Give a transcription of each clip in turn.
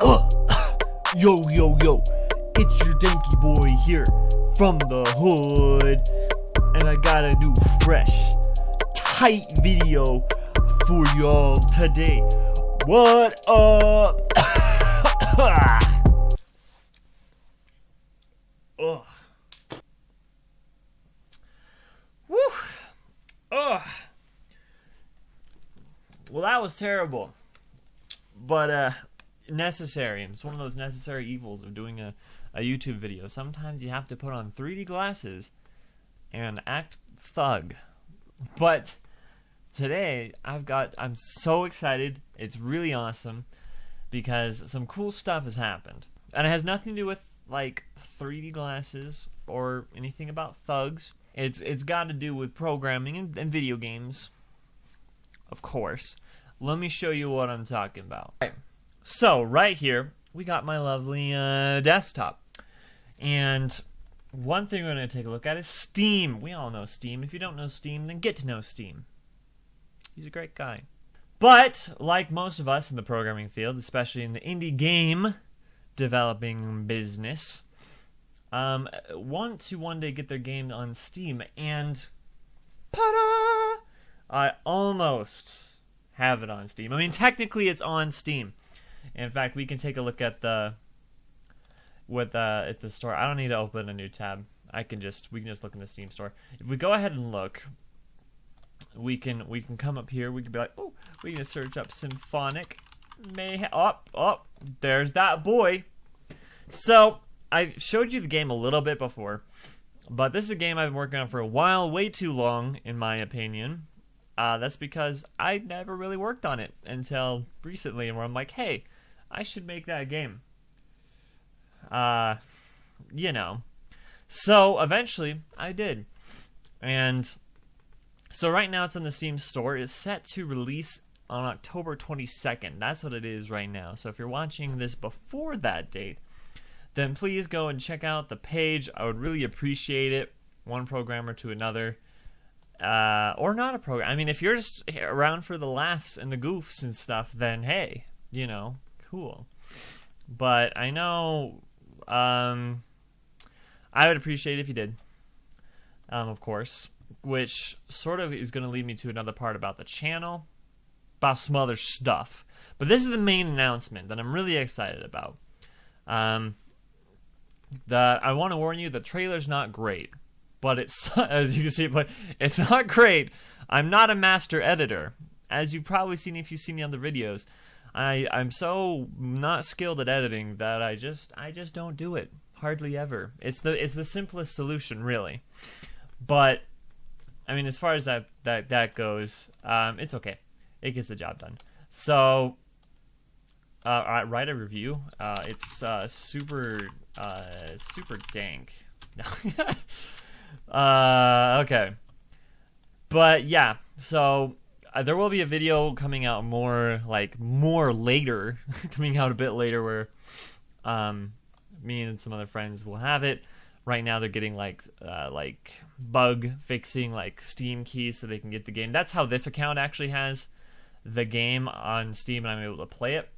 Yo, it's your Danky boy here from the hood, and I got a new fresh, tight video for y'all today. What up? Ugh. Woo. Ugh. Well, that was terrible, but necessary. It's one of those necessary evils of doing a YouTube video. Sometimes you have to put on 3D glasses and act thug. But today I'm so excited. It's really awesome because some cool stuff has happened, and it has nothing to do with like 3D glasses or anything about thugs. It's got to do with programming and video games, of course. Let me show you what I'm talking about. Right. So right here we got my lovely desktop, and one thing we're going to take a look at is Steam. We all know Steam. If you don't know Steam, then get to know Steam. He's a great guy. But like most of us in the programming field, especially in the indie game developing business, want to one day get their game on Steam, and ta-da! I almost have it on Steam. I mean, technically it's on Steam. In fact, we can take a look at the store. I don't need to open a new tab. We can just look in the Steam store. If we go ahead and look, we can come up here. We can be like, oh, we can search up Symphonic Mayhem. Oh, there's that boy. So I showed you the game a little bit before, but this is a game I've been working on for a while, way too long, in my opinion. That's because I never really worked on it until recently, where I'm like, hey, I should make that game. You know. So eventually I did. And so right now it's in the Steam store. It's set to release on October 22nd. That's what it is right now. So if you're watching this before that date, then please go and check out the page. I would really appreciate it. One programmer to another. Or not a program. I mean, if you're just around for the laughs and the goofs and stuff, then hey, you know, cool. But I know, I would appreciate it if you did, of course, which sort of is going to lead me to another part about the channel, about some other stuff. But this is the main announcement that I'm really excited about. I want to warn you, the trailer's not great. But it's, as you can see, but it's not great. I'm not a master editor, as you've probably seen if you've seen the other videos. I'm so not skilled at editing that I just don't do it hardly ever. It's the simplest solution, really. But I mean, as far as that goes, it's okay. It gets the job done. So I write a review. It's super dank. Okay. But yeah, so there will be a video coming out more later, coming out a bit later, where me and some other friends will have it. Right now they're getting like bug fixing, like Steam keys so they can get the game. That's how this account actually has the game on Steam, and I'm able to play it.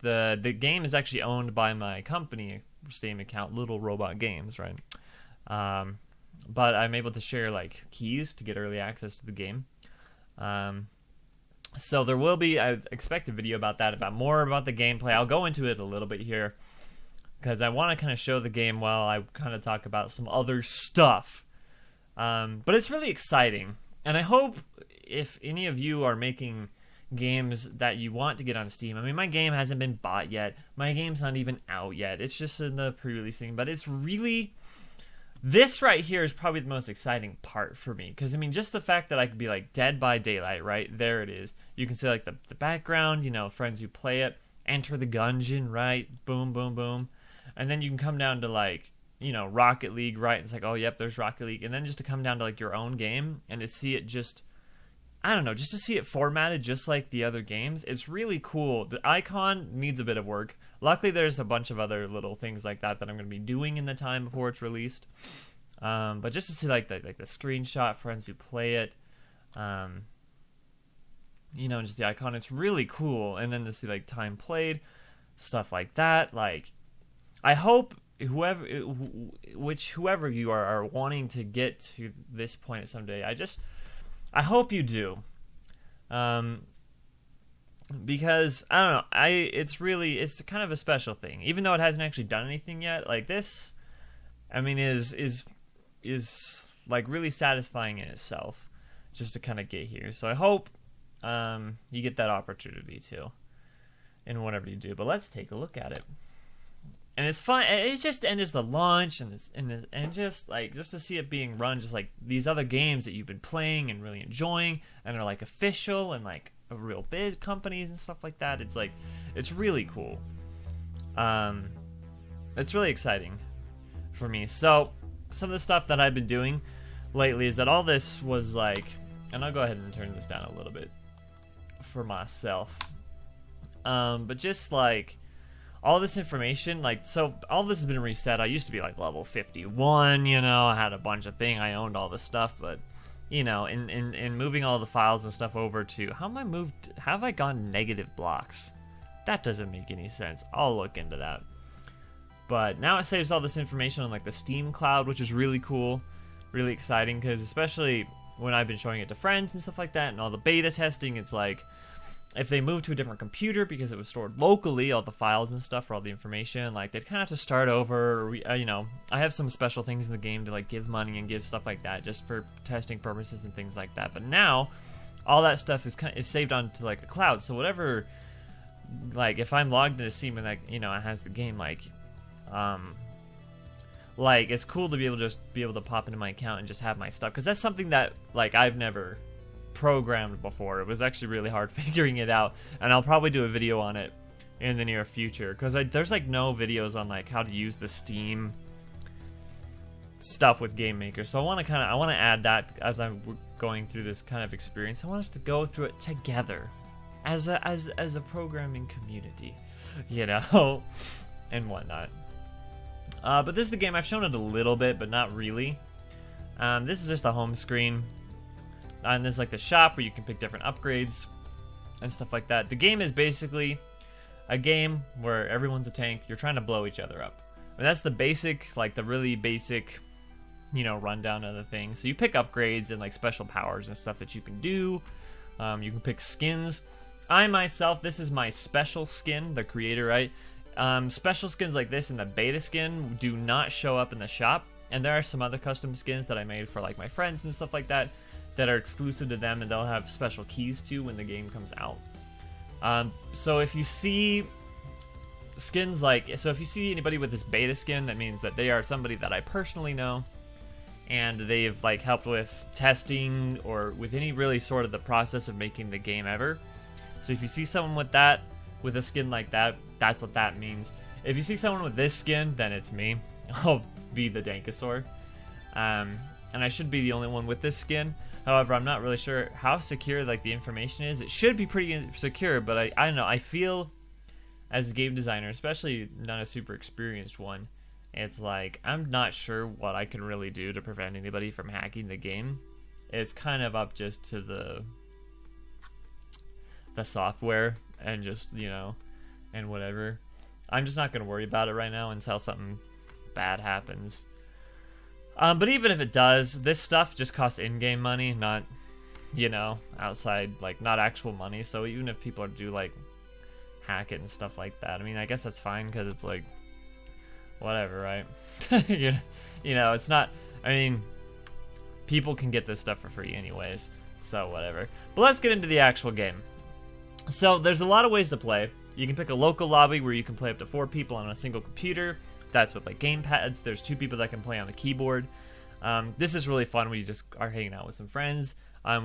The game is actually owned by my company Steam account, Little Robot Games, right? But I'm able to share like keys to get early access to the game. So there will be, I expect, a video about that, more about the gameplay. I'll go into it a little bit here because I want to kind of show the game while I kind of talk about some other stuff. But it's really exciting, and I hope if any of you are making games that you want to get on Steam. I mean, my game hasn't been bought yet. My game's not even out yet. It's just in the pre-release thing, but it's really... This right here is probably the most exciting part for me, because I mean, just the fact that I could be like Dead by Daylight, right? There it is. You can see like the background, you know, friends who play it, enter the gungeon, right? Boom, boom, boom. And then you can come down to like, you know, Rocket League, right? It's like, oh, yep, there's Rocket League. And then just to come down to like your own game and to see it just, I don't know, just to see it formatted just like the other games, it's really cool. The icon needs a bit of work. Luckily, there's a bunch of other little things like that I'm going to be doing in the time before it's released. But just to see like the screenshot, friends who play it, you know, just the icon, it's really cool. And then to see like time played. stuff like that. Like, I hope whoever you are wanting to get to this point someday, I hope you do. Because I don't know, it's kind of a special thing, even though it hasn't actually done anything yet. Like, this, I mean, is like really satisfying in itself, just to kind of get here. So I hope you get that opportunity too, in whatever you do. But let's take a look at it. And it's fun. It's just, and it's the launch, and just to see it being run, just like these other games that you've been playing and really enjoying, and are like official and like real big companies and stuff like that. It's like, it's really cool. It's really exciting for me. So some of the stuff that I've been doing lately is that all this was like, and I'll go ahead and turn this down a little bit for myself. But just like all this information, like, so all this has been reset. I used to be like level 51, you know, I had a bunch of things, I owned all this stuff, but you know, in moving all the files and stuff over to, how have I gone negative blocks? That doesn't make any sense. I'll look into that. But now it saves all this information on like the Steam cloud, which is really cool, really exciting, because especially when I've been showing it to friends and stuff like that, and all the beta testing, it's like, if they move to a different computer because it was stored locally, all the files and stuff for all the information, like, they'd kind of have to start over. Or, you know, I have some special things in the game to like give money and give stuff like that just for testing purposes and things like that. But now all that stuff is saved onto like a cloud. So whatever, like, if I'm logged into Steam and, like, you know, it has the game, like it's cool to be able to pop into my account and just have my stuff, because that's something that, like, I've never programmed before. It was actually really hard figuring it out, and I'll probably do a video on it in the near future, because there's like no videos on like how to use the Steam stuff with Gamemaker. So I want to add that as I'm going through this kind of experience. I want us to go through it together as a programming community, you know, and whatnot. But this is the game. I've shown it a little bit, but not really. This is just the home screen. And there's like the shop where you can pick different upgrades and stuff like that. The game is basically a game where everyone's a tank. You're trying to blow each other up. And that's the basic, like the really basic, you know, rundown of the thing. So you pick upgrades and like special powers and stuff that you can do. You can pick skins. I myself, this is my special skin, the creator, right? Special skins like this and the beta skin do not show up in the shop. And there are some other custom skins that I made for like my friends and stuff like that are exclusive to them, and they'll have special keys to when the game comes out. So if you see skins like, so if you see anybody with this beta skin, that means that they are somebody that I personally know, and they've like helped with testing or with any really sort of the process of making the game ever. So if you see someone with that, with a skin like that, that's what that means. If you see someone with this skin, then it's me. I'll be the dankasaur. And I should be the only one with this skin. However, I'm not really sure how secure like the information is. It should be pretty secure, but I don't know. I feel as a game designer, especially not a super experienced one, it's like I'm not sure what I can really do to prevent anybody from hacking the game. It's kind of up just to the software and just, you know, and whatever. I'm just not going to worry about it right now until something bad happens. But even if it does, this stuff just costs in-game money, not, you know, outside, like, not actual money. So even if people do, like, hack it and stuff like that, I mean, I guess that's fine, because it's, like, whatever, right? you know, it's not, I mean, people can get this stuff for free anyways, so whatever. But let's get into the actual game. So there's a lot of ways to play. You can pick a local lobby where you can play up to 4 people on a single computer. That's with like gamepads. There's 2 people that can play on the keyboard. This is really fun when you just are hanging out with some friends.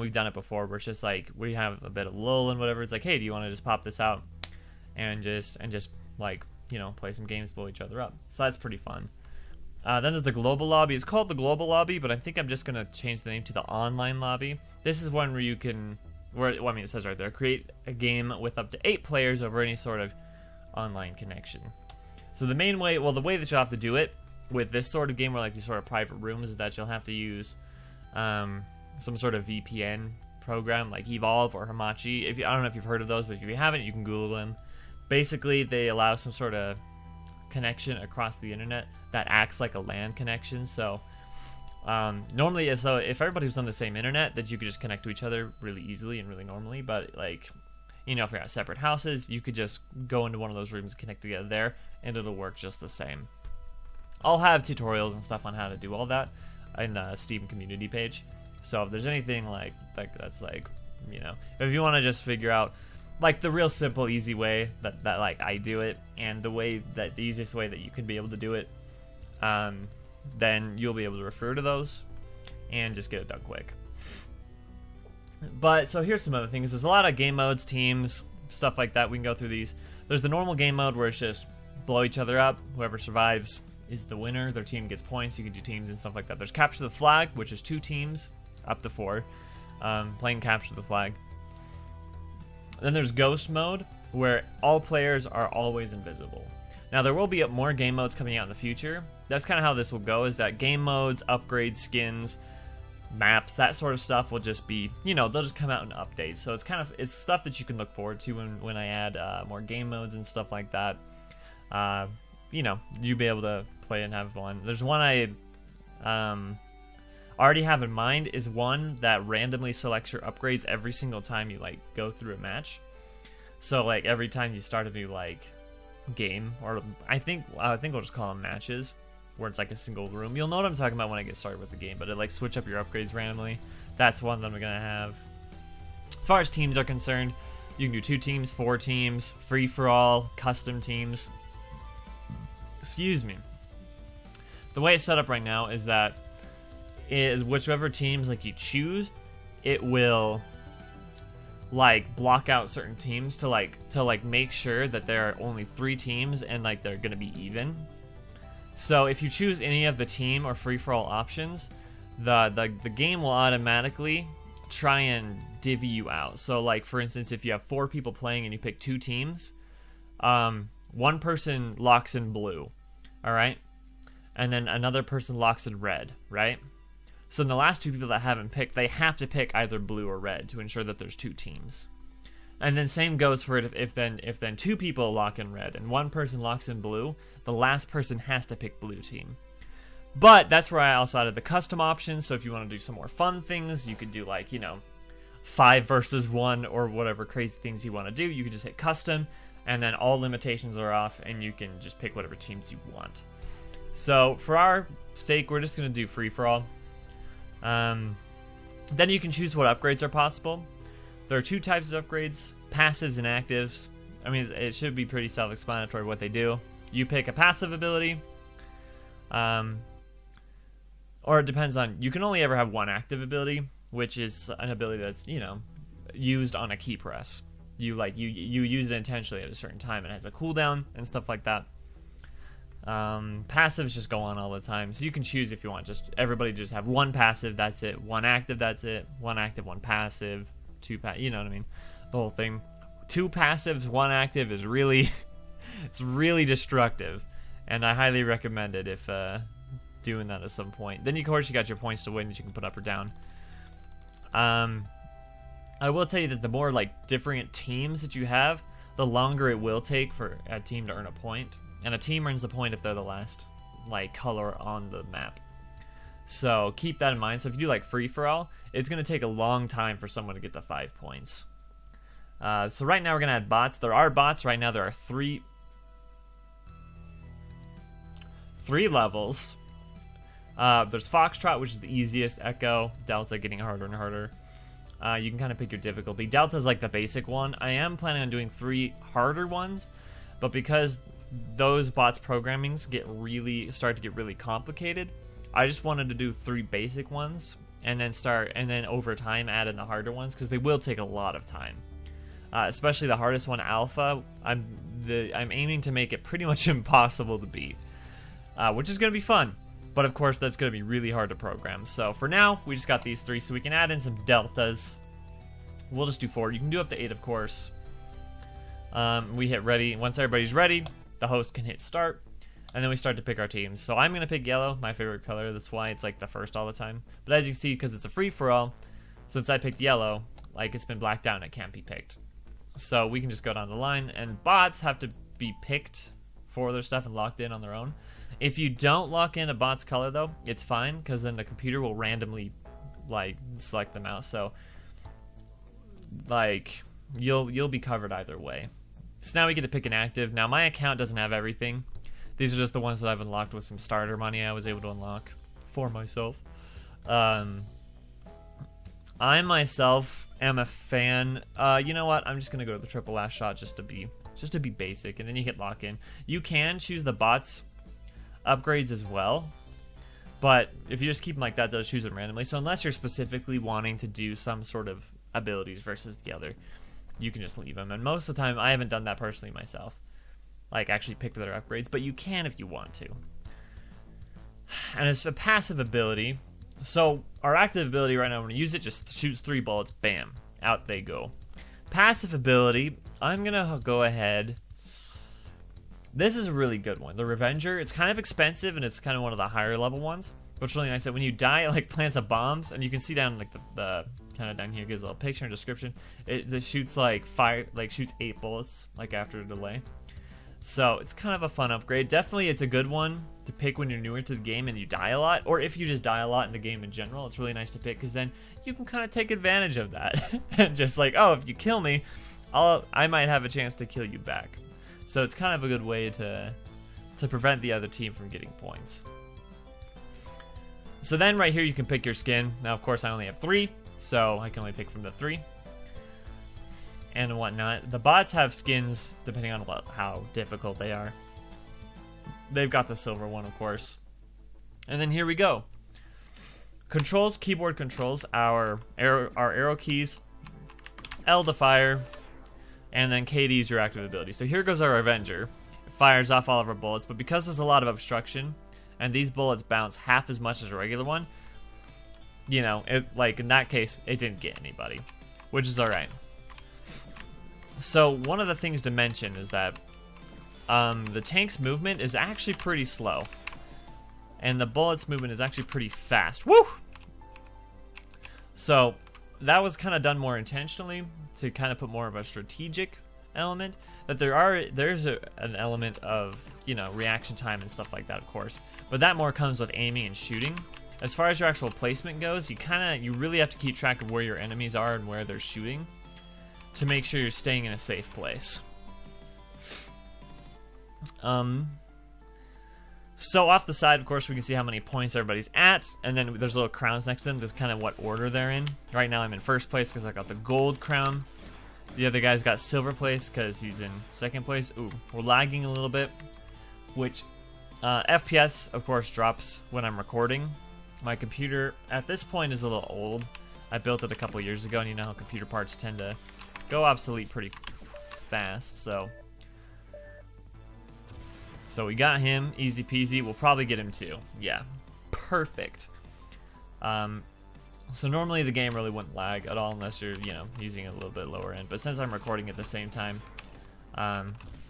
We've done it before where it's just like we have a bit of lull and whatever. It's like, hey, do you want to just pop this out and just like, you know, play some games, blow each other up. So that's pretty fun. Then there's the global lobby. It's called the global lobby, but I think I'm just gonna change the name to the online lobby. This is one where you can, well, I mean, it says right there, create a game with up to 8 players over any sort of online connection. So the main way, well, the way that you'll have to do it with this sort of game, where like these sort of private rooms, is that you'll have to use some sort of VPN program like Evolve or Hamachi. I don't know if you've heard of those, but if you haven't, you can Google them. Basically, they allow some sort of connection across the internet that acts like a LAN connection. So normally, so if everybody was on the same internet, that you could just connect to each other really easily and really normally. But like, you know, if you're at separate houses, you could just go into one of those rooms and connect together there, and it'll work just the same. I'll have tutorials and stuff on how to do all that in the Steam community page. So if there's anything like that's like, you know, if you want to just figure out like the real simple, easy way that like I do it, and the easiest way that you can be able to do it, then you'll be able to refer to those and just get it done quick. But so here's some other things. There's a lot of game modes, teams, stuff like that. We can go through these. There's the normal game mode where it's just blow each other up. Whoever survives is the winner. Their team gets points. You can do teams and stuff like that. There's capture the flag, which is 2 teams up to 4 playing capture the flag. Then there's ghost mode, where all players are always invisible. Now there will be more game modes coming out in the future. That's kind of how this will go, is that game modes, upgrades, skins, maps, that sort of stuff will just be, you know, they'll just come out in updates. So it's stuff that you can look forward to when I add more game modes and stuff like that. You know, you'll be able to play and have fun. There's one I already have in mind, is one that randomly selects your upgrades every single time you like go through a match. So like every time you start a new like game, or I think we'll just call them matches, where it's like a single room. You'll know what I'm talking about when I get started with the game, but it like switch up your upgrades randomly. That's one that I'm gonna have. As far as teams are concerned, you can do 2 teams, 4 teams, free for all, custom teams. Excuse me. The way it's set up right now is that whichever teams like you choose, it will like block out certain teams to make sure that there are only 3 teams and like they're gonna be even. So if you choose any of the team or free-for-all options, the game will automatically try and divvy you out. So like for instance, if you have 4 people playing and you pick 2 teams, one person locks in blue, all right, and then another person locks in red, right? So in the last 2 people that haven't picked, they have to pick either blue or red to ensure that there's 2 teams. And then same goes for it if then 2 people lock in red and 1 person locks in blue, the last person has to pick blue team. But that's where I also added the custom options. So if you want to do some more fun things, you could do like, you know, 5 versus 1 or whatever crazy things you want to do. You can just hit custom, and then all limitations are off, and you can just pick whatever teams you want. So for our sake, we're just going to do free for all. Then you can choose what upgrades are possible. There are 2 types of upgrades, passives and actives. I mean, it should be pretty self-explanatory what they do. You pick a passive ability, or it depends on, you can only ever have 1 active ability, which is an ability that's, you know, used on a key press. You use it intentionally at a certain time, and it has a cooldown and stuff like that. Passives just go on all the time, so you can choose if you want everybody just have 1 passive, that's it, 1 active, that's it, 1 active, 1 passive, 2 you know what I mean, the whole thing. 2 passives, 1 active is really it's really destructive, and I highly recommend it if doing that at some point. Then of course you got your points to win that you can put up or down. I will tell you that the more like different teams that you have, the longer it will take for a team to earn a point. And a team earns the point if they're the last like color on the map. So keep that in mind. So if you do like free for all, it's going to take a long time for someone to get to 5 points. So right now we're going to add bots. There are bots right now. There are 3 levels. There's Foxtrot, which is the easiest. Echo, Delta, getting harder and harder. You can kind of pick your difficulty. Delta is like the basic one. I am planning on doing 3 harder ones, but because those bots programmings start to get really complicated, I just wanted to do 3 basic ones and then over time add in the harder ones, because they will take a lot of time. Especially the hardest one, Alpha. I'm aiming to make it pretty much impossible to beat, which is going to be fun. But of course, that's going to be really hard to program. So for now, we just got these 3 so we can add in some deltas. We'll just do 4. You can do up to 8, of course. We hit ready. Once everybody's ready, the host can hit start, and then we start to pick our teams. So I'm going to pick yellow, my favorite color. That's why it's like the first all the time. But as you can see, because it's a free-for-all, since I picked yellow, like it's been blacked out and it can't be picked. So we can just go down the line, and bots have to be picked for their stuff and locked in on their own. If you don't lock in a bot's color though, it's fine, because then the computer will randomly like select them out. So like you'll be covered either way. So now we get to pick an active. Now my account doesn't have everything. These are just the ones that I've unlocked with some starter money I was able to unlock for myself. I myself am a fan. You know what? I'm just gonna go to the triple last shot just to be basic, and then you hit lock in. You can choose the bots upgrades as well, but if you just keep them like that, they'll choose them randomly. So unless you're specifically wanting to do some sort of abilities versus the other, you can just leave them. And most of the time, I haven't done that personally myself, like actually picked their upgrades, but you can if you want to. And it's a passive ability. So our active ability right now, when we use it, just shoots 3 bullets, bam, out they go. Passive ability, I'm gonna go ahead. This is a really good one, the Revenger. It's kind of expensive, and it's kind of one of the higher level ones. What's really nice that when you die, it like plants up bombs, and you can see down like the kind of down here, gives a little picture and description. It shoots like shoots 8 bullets like after a delay. So it's kind of a fun upgrade. Definitely, it's a good one to pick when you're newer to the game and you die a lot, or if you just die a lot in the game in general. It's really nice to pick, because then you can kind of take advantage of that. And just like, oh, if you kill me, I might have a chance to kill you back. So it's kind of a good way to prevent the other team from getting points. So then right here you can pick your skin. Now of course I only have 3, so I can only pick from the 3 and whatnot. The bots have skins depending on how difficult they are. They've got the silver one, of course. And then here we go. Controls, keyboard controls, our arrow keys, L to fire, and then KD is your active ability. So here goes our Avenger. It fires off all of our bullets, but because there's a lot of obstruction, and these bullets bounce half as much as a regular one, you know, like in that case, it didn't get anybody, which is alright. So one of the things to mention is that the tank's movement is actually pretty slow, and the bullet's movement is actually pretty fast. Woo! So that was kind of done more intentionally to kind of put more of a strategic element. That there's an element of, you know, reaction time and stuff like that, of course, but that more comes with aiming and shooting. As far as your actual placement goes, you really have to keep track of where your enemies are and where they're shooting to make sure you're staying in a safe place. So off the side, of course, we can see how many points everybody's at, and then there's little crowns next to them. There's kind of what order they're in. Right now I'm in first place because I got the gold crown. The other guy's got silver place because he's in second place. Ooh, we're lagging a little bit, which FPS, of course, drops when I'm recording. My computer, at this point, is a little old. I built it a couple years ago, and you know how computer parts tend to go obsolete pretty fast, so we got him, easy peasy. We'll probably get him too. Yeah, perfect. So normally the game really wouldn't lag at all unless you're, you know, using a little bit lower end. But since I'm recording at the same time,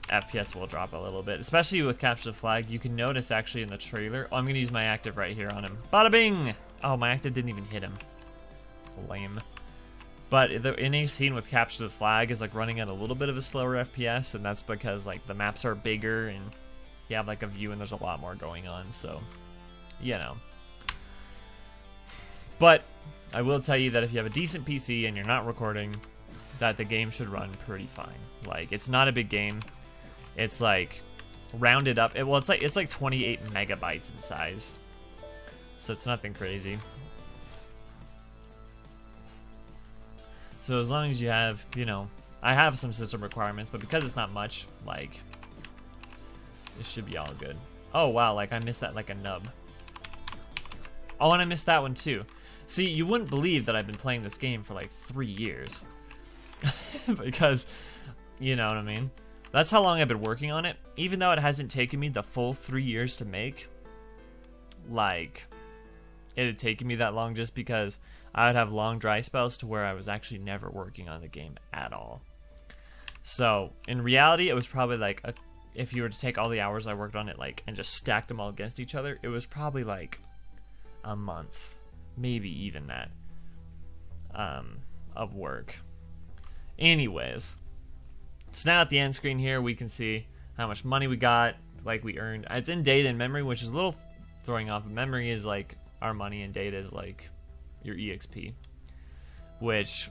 FPS will drop a little bit, especially with Capture the Flag. You can notice actually in the trailer. Oh, I'm gonna use my active right here on him. Bada bing! Oh, my active didn't even hit him. Lame. But any scene with Capture the Flag is like running at a little bit of a slower FPS, and that's because like the maps are bigger and you have like a view and there's a lot more going on, so you know. But I will tell you that if you have a decent PC and you're not recording, that the game should run pretty fine. Like, it's not a big game. It's like rounded up. It's like 28 megabytes in size, so it's nothing crazy. So as long as you have, you know, I have some system requirements, but because it's not much, like, it should be all good. Oh wow, like I missed that like a nub. Oh, and I missed that one too. See, you wouldn't believe that I've been playing this game for like 3 years. Because, you know what I mean? That's how long I've been working on it. Even though it hasn't taken me the full 3 years to make. Like, it had taken me that long just because I would have long dry spells to where I was actually never working on the game at all. So, in reality, it was probably like, if you were to take all the hours I worked on it, like, and just stack them all against each other, it was probably like a month. Maybe even that, of work. Anyways, So now at the end screen here, we can see how much money we got, like we earned. It's in data and memory, which is a little throwing off. Memory is like our money, and data is like your EXP, which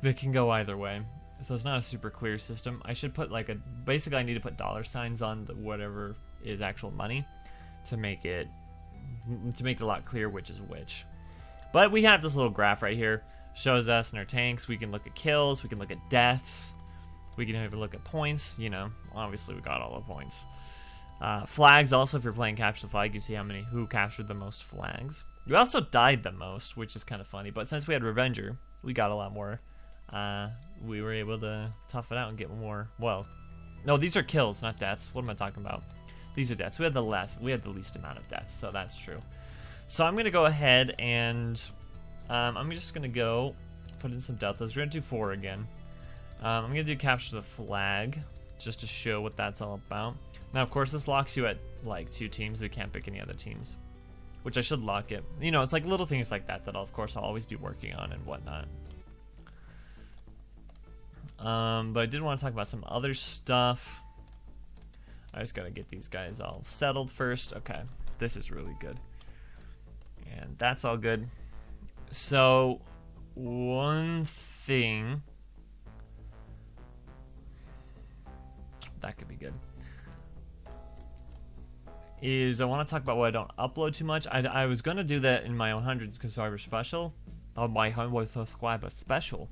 they can go either way. So it's not a super clear system. I should put like basically I need to put dollar signs on whatever is actual money to make it a lot clearer which is which. But we have this little graph right here, shows us in our tanks. We can look at kills, we can look at deaths, we can even look at points. You know, obviously we got all the points. Flags also, if you're playing capture the flag, you see who captured the most flags. We also died the most, which is kind of funny, but since we had Revenger, we got a lot more. We were able to tough it out and get more. Well, no, these are kills, not deaths. What am I talking about? These are deaths. We had the least amount of deaths, so that's true. So I'm gonna go ahead and I'm just gonna go put in some deltas. We're gonna do 4 again. I'm gonna do capture the flag just to show what that's all about. Now, of course, this locks you at like 2 teams. We can't pick any other teams, which I should lock it. You know, it's like little things like that of course I'll always be working on and whatnot. But I did want to talk about some other stuff. I just gotta get these guys all settled first. Okay, this is really good. And that's all good. So, one thing that could be good is I want to talk about why I don't upload too much. I was gonna do that in my 100 subscriber special, my 100 subscriber special.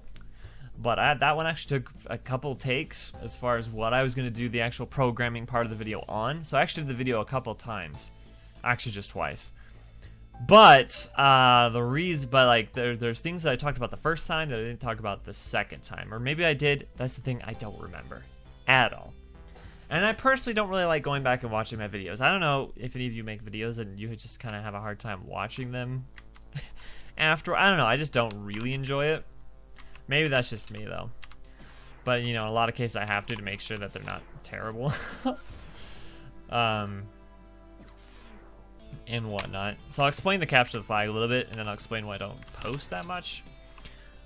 But that one actually took a couple takes as far as what I was going to do the actual programming part of the video on. So I actually did the video a couple times. Actually, just twice. But there's things that I talked about the first time that I didn't talk about the second time. Or maybe I did. That's the thing, I don't remember at all. And I personally don't really like going back and watching my videos. I don't know if any of you make videos and you just kind of have a hard time watching them after. I don't know. I just don't really enjoy it. Maybe that's just me, though. But, you know, in a lot of cases I have to make sure that they're not terrible. And whatnot. So I'll explain the capture the flag a little bit, and then I'll explain why I don't post that much.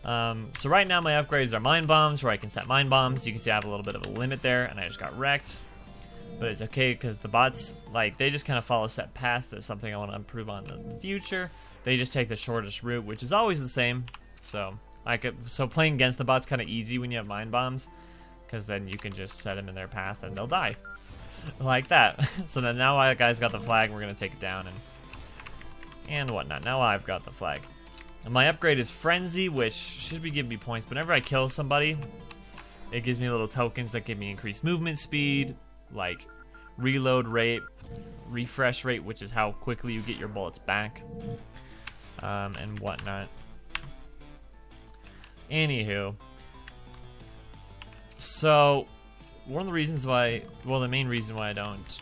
So right now my upgrades are mine bombs, where I can set mine bombs. You can see I have a little bit of a limit there, and I just got wrecked. But it's okay, because the bots, like, they just kind of follow set paths. That's something I want to improve on in the future. They just take the shortest route, which is always the same. So playing against the bot's kind of easy when you have mine bombs, because then you can just set them in their path and they'll die. Like that. So then now my guy's got the flag, we're going to take it down and whatnot. Now I've got the flag. And my upgrade is Frenzy, which should be giving me points. Whenever I kill somebody, it gives me little tokens that give me increased movement speed, like reload rate, refresh rate, which is how quickly you get your bullets back, and whatnot. Anywho, so one of the reasons why, well, the main reason why I don't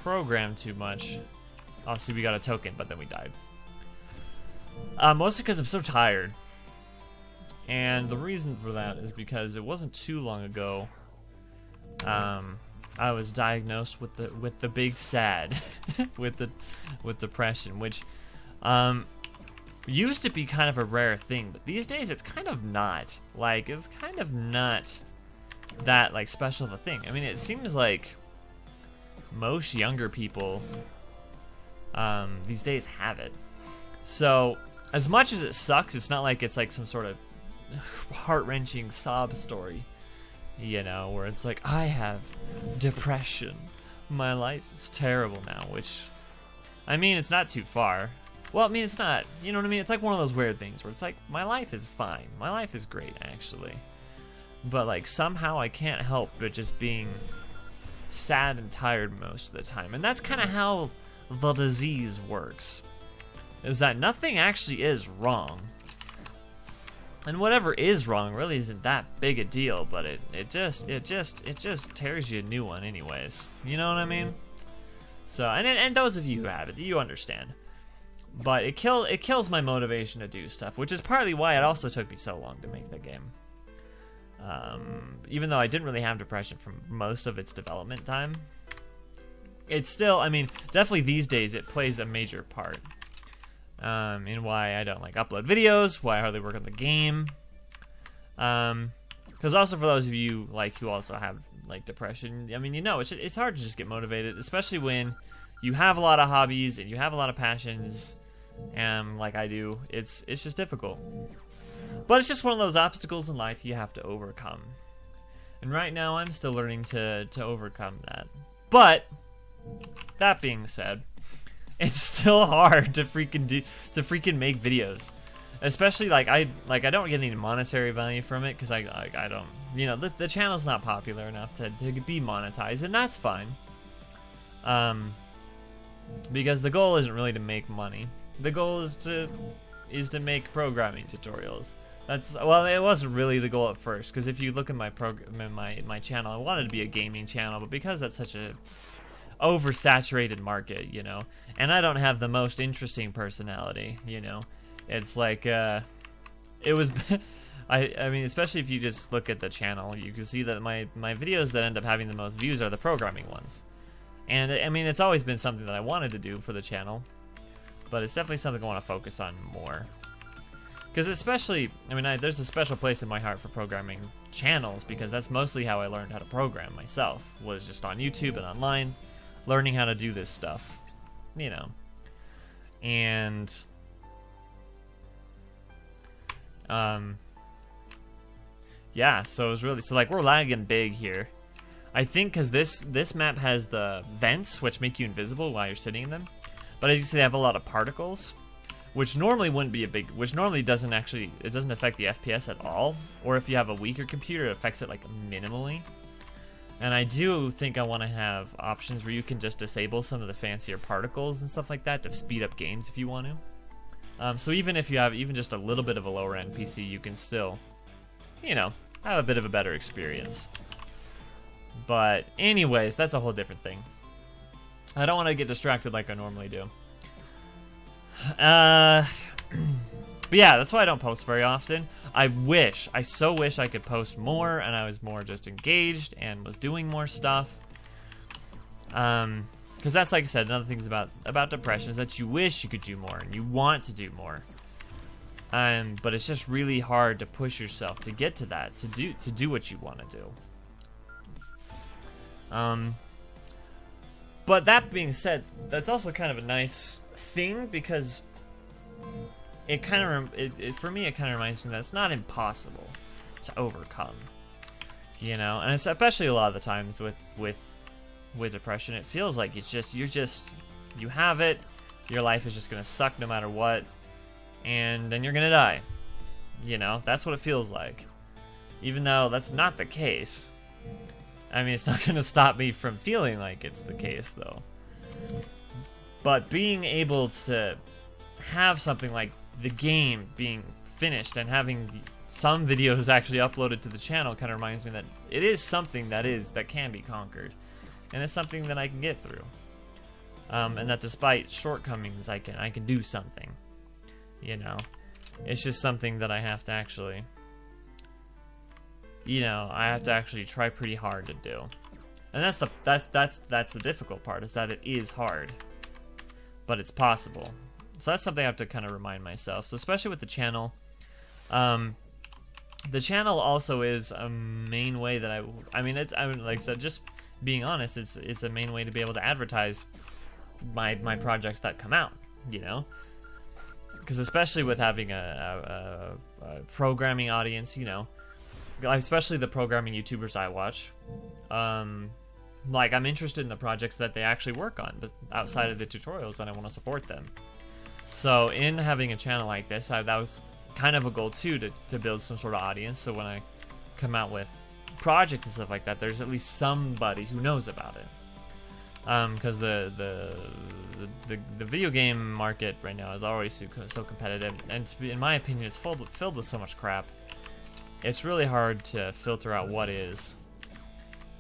program too much, obviously we got a token, but then we died. Mostly because I'm so tired. And the reason for that is because it wasn't too long ago, I was diagnosed with the big sad, with depression, which, used to be kind of a rare thing, but these days it's kind of not. Like, it's kind of not that, like, special of a thing. I mean, it seems like most younger people these days have it. So, as much as it sucks, it's not like it's like some sort of heart-wrenching sob story, you know, where it's like, I have depression. My life is terrible now, which, I mean, it's not too far. Well, I mean, it's not, you know what I mean? It's like one of those weird things where it's like, my life is fine. My life is great, actually. But, like, somehow I can't help but just being sad and tired most of the time. And that's kind of how the disease works. Is that nothing actually is wrong. And whatever is wrong really isn't that big a deal, but it just tears you a new one anyways. You know what I mean? So, and those of you who have it, you understand. But it kills my motivation to do stuff, which is partly why it also took me so long to make the game. Even though I didn't really have depression for most of its development time, it's still, I mean, definitely these days it plays a major part in why I don't like upload videos, why I hardly work on the game. Because also for those of you like who also have like depression, I mean, you know, it's hard to just get motivated, especially when you have a lot of hobbies and you have a lot of passions, and like I do, it's just difficult. But it's just one of those obstacles in life you have to overcome. And right now I'm still learning to overcome that. But that being said, it's still hard to freaking make videos. Especially like I don't get any monetary value from it because I don't, you know, the channel's not popular enough to be monetized, and that's fine. Because the goal isn't really to make money. The goal is to make programming tutorials. Well, it wasn't really the goal at first, because if you look at my channel, I wanted to be a gaming channel, but because that's such a oversaturated market, you know, and I don't have the most interesting personality, you know, it's like it was I mean, especially if you just look at the channel, you can see that my videos that end up having the most views are the programming ones. And I mean, it's always been something that I wanted to do for the channel, but it's definitely something I want to focus on more. Because especially, I mean, there's a special place in my heart for programming channels, because that's mostly how I learned how to program myself, was just on YouTube and online, learning how to do this stuff, you know. And yeah, so it was really, so like we're lagging big here. I think because this map has the vents, which make you invisible while you're sitting in them. But as you see, they have a lot of particles, which normally wouldn't be which normally doesn't actually, it doesn't affect the FPS at all. Or if you have a weaker computer, it affects it like minimally. And I do think I want to have options where you can just disable some of the fancier particles and stuff like that to speed up games if you want to. So even if you have even just a little bit of a lower end PC, you can still, you know, have a bit of a better experience. But anyways, that's a whole different thing. I don't want to get distracted like I normally do. But yeah, that's why I don't post very often. I so wish I could post more and I was more just engaged and was doing more stuff. Because that's, like I said, another thing about depression is that you wish you could do more and you want to do more. But it's just really hard to push yourself to get to that, to do what you want to do. But that being said, that's also kind of a nice thing, because it kind of, for me, it kind of reminds me that it's not impossible to overcome, you know. And it's especially a lot of the times with depression, it feels like you have it, your life is just gonna suck no matter what, and then you're gonna die, you know. That's what it feels like, even though that's not the case. I mean, it's not going to stop me from feeling like it's the case, though. But being able to have something like the game being finished and having some videos actually uploaded to the channel kind of reminds me that it is something that can be conquered. And it's something that I can get through. And that despite shortcomings, I can do something. You know? It's just something that I have to actually... You know, I have to actually try pretty hard to do. And that's the difficult part, is that it is hard. But it's possible. So that's something I have to kind of remind myself. So especially with the channel. The channel also is a main way that I mean, like I said, just being honest, it's a main way to be able to advertise my projects that come out, you know? Because especially with having a programming audience, you know, especially the programming YouTubers I watch, like, I'm interested in the projects that they actually work on, but outside of the tutorials, and I want to support them. So in having a channel like this, that was kind of a goal too, to build some sort of audience, so when I come out with projects and stuff like that, there's at least somebody who knows about it. Because the video game market right now is already so competitive, and in my opinion, it's filled with so much crap. It's really hard to filter out what is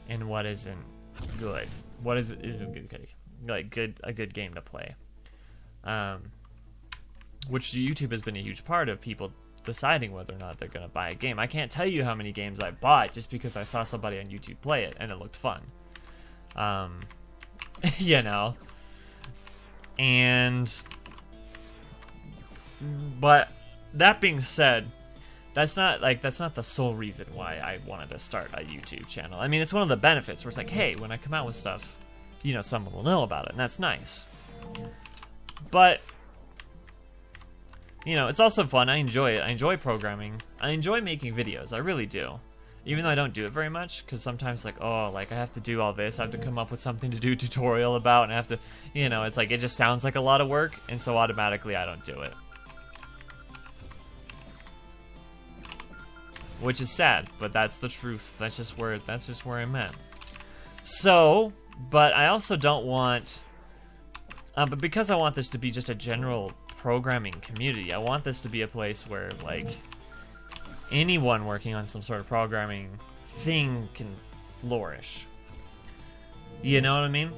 and what isn't good. What isn't good, like a good game to play. Which YouTube has been a huge part of people deciding whether or not they're gonna buy a game. I can't tell you how many games I bought just because I saw somebody on YouTube play it and it looked fun. You know. But that being said, that's not the sole reason why I wanted to start a YouTube channel. I mean, it's one of the benefits where it's like, hey, when I come out with stuff, you know, someone will know about it, and that's nice. But, you know, it's also fun. I enjoy it. I enjoy programming. I enjoy making videos. I really do. Even though I don't do it very much, because sometimes, like, oh, like, I have to do all this. I have to come up with something to do a tutorial about, and I have to, you know, it's like, it just sounds like a lot of work, and so automatically I don't do it. Which is sad, but that's the truth. That's just where I'm at. So, but I also don't want, but because I want this to be just a general programming community, I want this to be a place where, like, anyone working on some sort of programming thing can flourish. You know what I mean?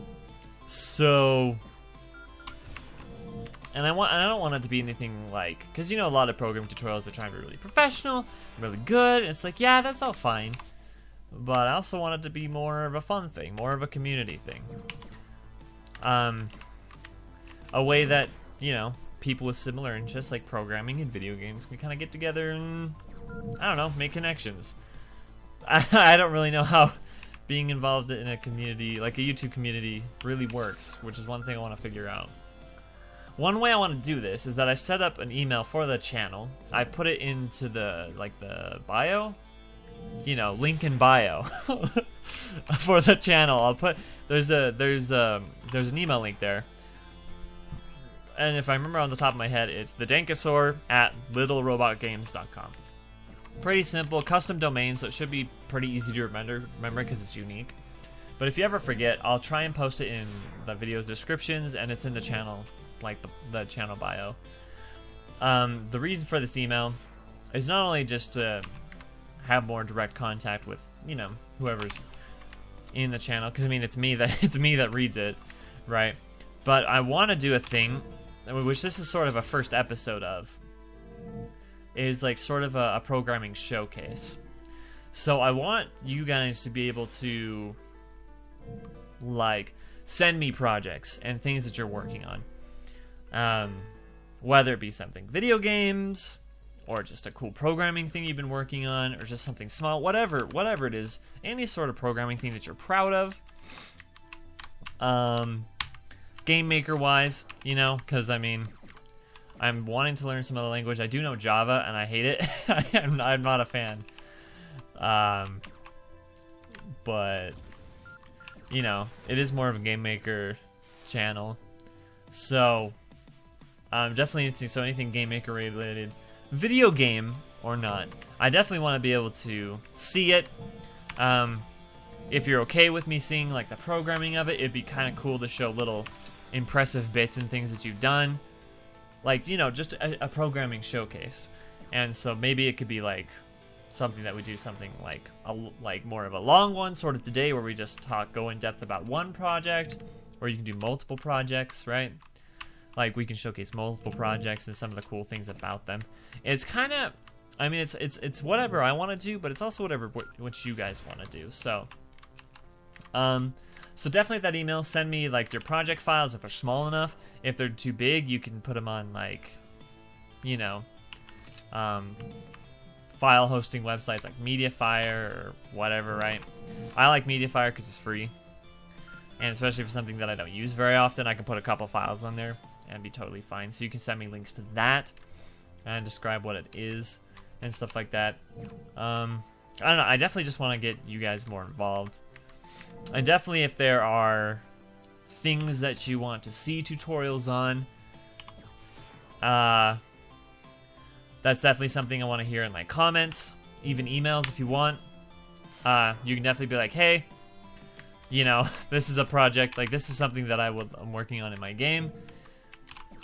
So, and I don't want it to be anything like, because you know a lot of programming tutorials are trying to be really professional, really good, and it's like, yeah, that's all fine. But I also want it to be more of a fun thing, more of a community thing. A way that, you know, people with similar interests like programming and video games can kind of get together and, I don't know, make connections. I don't really know how being involved in a community, like a YouTube community, really works, which is one thing I want to figure out. One way I want to do this is that I've set up an email for the channel. I put it into the, like, the bio, you know, link in bio for the channel. I'll put, there's an email link there. And if I remember on the top of my head, it's thedankasaur at littlerobotgames.com. Pretty simple, custom domain, so it should be pretty easy to remember because it's unique. But if you ever forget, I'll try and post it in the video's descriptions, and it's in the channel, like the channel bio. The reason for this email is not only just to have more direct contact with, you know, whoever's in the channel, because I mean it's me that reads it, right? But I want to do a thing, which this is sort of a first episode of, is like sort of a programming showcase. So I want you guys to be able to, like, send me projects and things that you're working on. Whether it be something video games, or just a cool programming thing you've been working on, or just something small, whatever it is, any sort of programming thing that you're proud of. Gamemaker wise, you know, because I mean, I'm wanting to learn some other language. I do know Java, and I hate it. I'm not a fan. But, you know, it is more of a Gamemaker channel. So, definitely, so anything Gamemaker related, video game or not, I definitely want to be able to see it. If you're okay with me seeing, like, the programming of it, it'd be kind of cool to show little impressive bits and things that you've done. Like, you know, just a programming showcase. And so maybe it could be like something that we do something like more of a long one, sort of today, where we just go in depth about one project, or you can do multiple projects, right? Like, we can showcase multiple projects and some of the cool things about them. It's kind of, I mean, it's whatever I want to do, but it's also what you guys want to do. So, so definitely that email, send me, like, your project files if they're small enough. If they're too big, you can put them on, like, you know, file hosting websites like Mediafire or whatever, right? I like Mediafire because it's free. And especially for something that I don't use very often, I can put a couple files on there and be totally fine. So you can send me links to that and describe what it is and stuff like that. I don't know, I definitely just want to get you guys more involved. And definitely, if there are things that you want to see tutorials on, that's definitely something I want to hear in, like, comments, even emails if you want. You can definitely be like, hey, you know, this is a project, like, this is something that I'm working on in my game,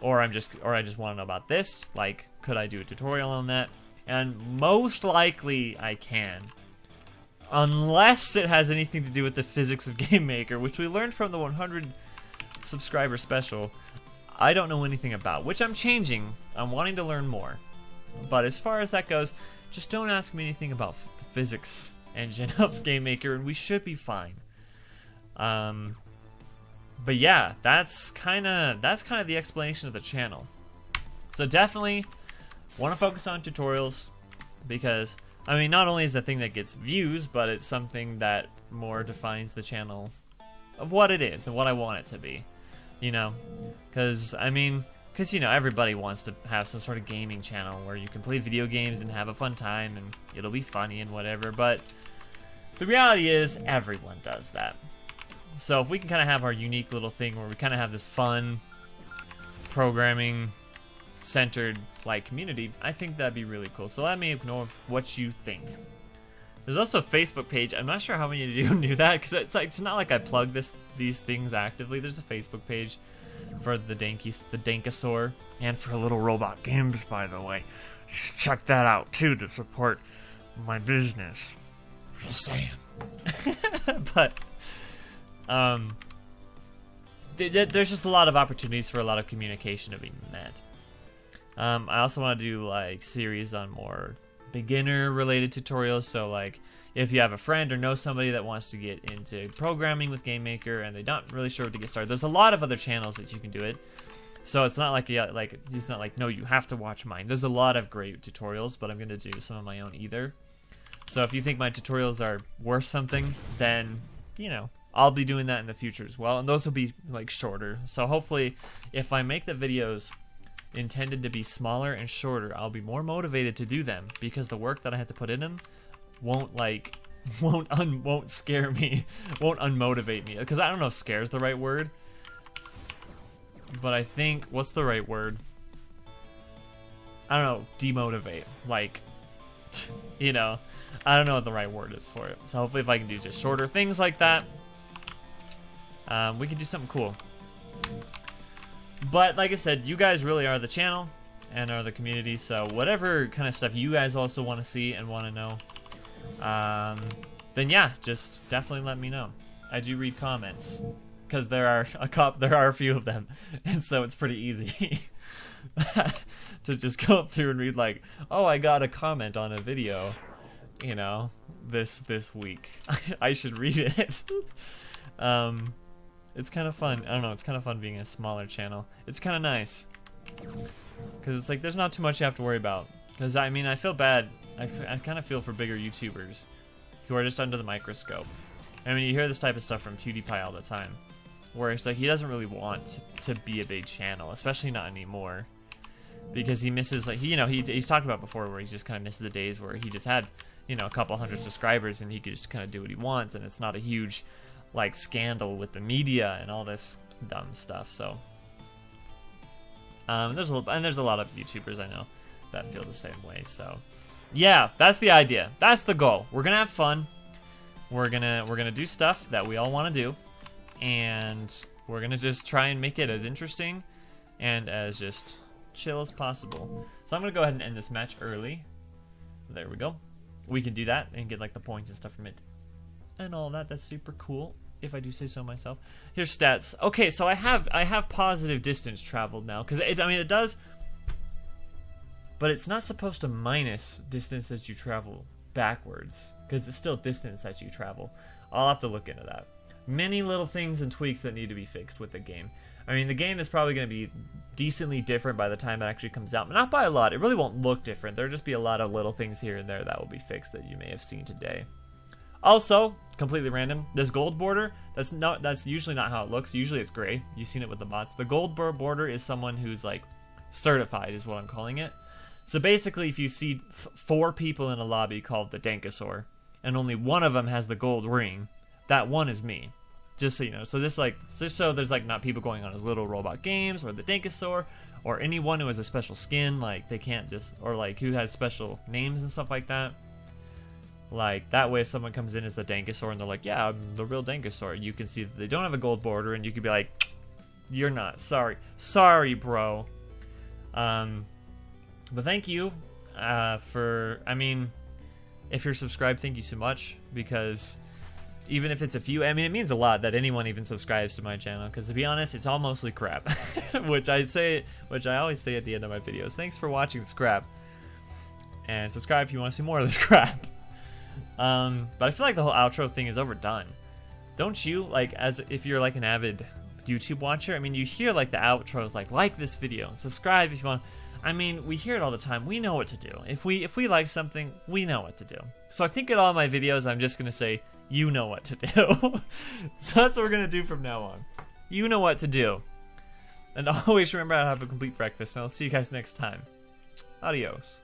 or I just want to know about this, like, could I do a tutorial on that? And most likely I can. Unless it has anything to do with the physics of Gamemaker, which we learned from the 100 subscriber special. I don't know anything about, which I'm changing. I'm wanting to learn more. But as far as that goes, just don't ask me anything about the physics engine of Gamemaker, and we should be fine. But yeah, that's kind of the explanation of the channel. So definitely want to focus on tutorials, because I mean, not only is it a thing that gets views, but it's something that more defines the channel of what it is and what I want it to be, you know, because you know, everybody wants to have some sort of gaming channel where you can play video games and have a fun time and it'll be funny and whatever, but the reality is everyone does that. So if we can kind of have our unique little thing where we kind of have this fun programming centered like community, I think that'd be really cool. So let me know what you think. There's also a Facebook page. I'm not sure how many of you knew that, because it's not like I plug these things actively. There's a Facebook page for the Dankasaur, and for Little Robot Games, by the way. Check that out too to support my business. Just saying. But there's just a lot of opportunities for a lot of communication to be met. I also want to do like series on more beginner related tutorials, so like if you have a friend or know somebody that wants to get into programming with Gamemaker and they're not really sure where to get started, there's a lot of other channels that you can do it. So it's not like he's not like, no, you have to watch mine. There's a lot of great tutorials, but I'm going to do some of my own either. So if you think my tutorials are worth something, then, you know, I'll be doing that in the future as well, and those will be like shorter. So hopefully if I make the videos intended to be smaller and shorter, I'll be more motivated to do them, because the work that I have to put in them won't scare me, won't unmotivate me, because I don't know if scare is the right word, but I think, what's the right word? I don't know, demotivate, like, you know, I don't know what the right word is for it. So hopefully if I can do just shorter things like that, we can do something cool. But like I said, you guys really are the channel and are the community, so whatever kind of stuff you guys also want to see and want to know, then yeah, just definitely let me know. I do read comments, because there are a few of them, and so it's pretty easy to just go through and read like, oh, I got a comment on a video, you know, this week. I should read it. It's kind of fun. I don't know, it's kind of fun being a smaller channel. It's kind of nice, because it's like there's not too much you have to worry about. Because I mean, I feel bad. I kind of feel for bigger YouTubers who are just under the microscope. I mean, you hear this type of stuff from PewDiePie all the time, where it's like he doesn't really want to be a big channel, especially not anymore, because he misses, like, he's talked about before where he just kind of misses the days where he just had, you know, a couple hundred subscribers and he could just kind of do what he wants, and it's not a huge like scandal with the media and all this dumb stuff. So there's a lot of YouTubers I know that feel the same way. So yeah, that's the idea. That's the goal. We're gonna have fun. We're gonna do stuff that we all want to do, and we're gonna just try and make it as interesting and as just chill as possible. So I'm gonna go ahead and end this match early. There we go. We can do that and get like the points and stuff from it and all that. That's super cool, if I do say so myself. Here's stats. Okay, so I have positive distance traveled now, because it does, but it's not supposed to minus distance that you travel backwards, because it's still distance that you travel. I'll have to look into that. Many little things and tweaks that need to be fixed with the game. I mean, the game is probably going to be decently different by the time it actually comes out, but not by a lot. It really won't look different. There'll just be a lot of little things here and there that will be fixed that you may have seen today. Also, completely random, this gold border, that's usually not how it looks. Usually it's gray. You've seen it with the bots. The gold border is someone who's like certified, is what I'm calling it. So basically, if you see 4 people in a lobby called the Dankasaur, and only one of them has the gold ring, that one is me. Just so you know. So this just so there's like not people going on as Little Robot Games or the Dankasaur, or anyone who has a special skin, like they can't just, or like who has special names and stuff like that. Like that way, if someone comes in as the Dankasaur and they're like, yeah, I'm the real Dankasaur, you can see that they don't have a gold border, and you could be like, you're not. Sorry, bro. But thank you for, I mean, if you're subscribed, thank you so much, because even if it's a few, I mean, it means a lot that anyone even subscribes to my channel, because to be honest, it's all mostly crap, which I always say at the end of my videos. Thanks for watching this crap, and subscribe if you want to see more of this crap. But I feel like the whole outro thing is overdone. Don't you? Like, as if you're like an avid YouTube watcher, I mean, you hear like the outros like this video and subscribe if you want. I mean, we hear it all the time. We know what to do. If we like something, we know what to do. So I think in all my videos, I'm just going to say, you know what to do. So that's what we're going to do from now on. You know what to do. And always remember how to have a complete breakfast, and I'll see you guys next time. Adios.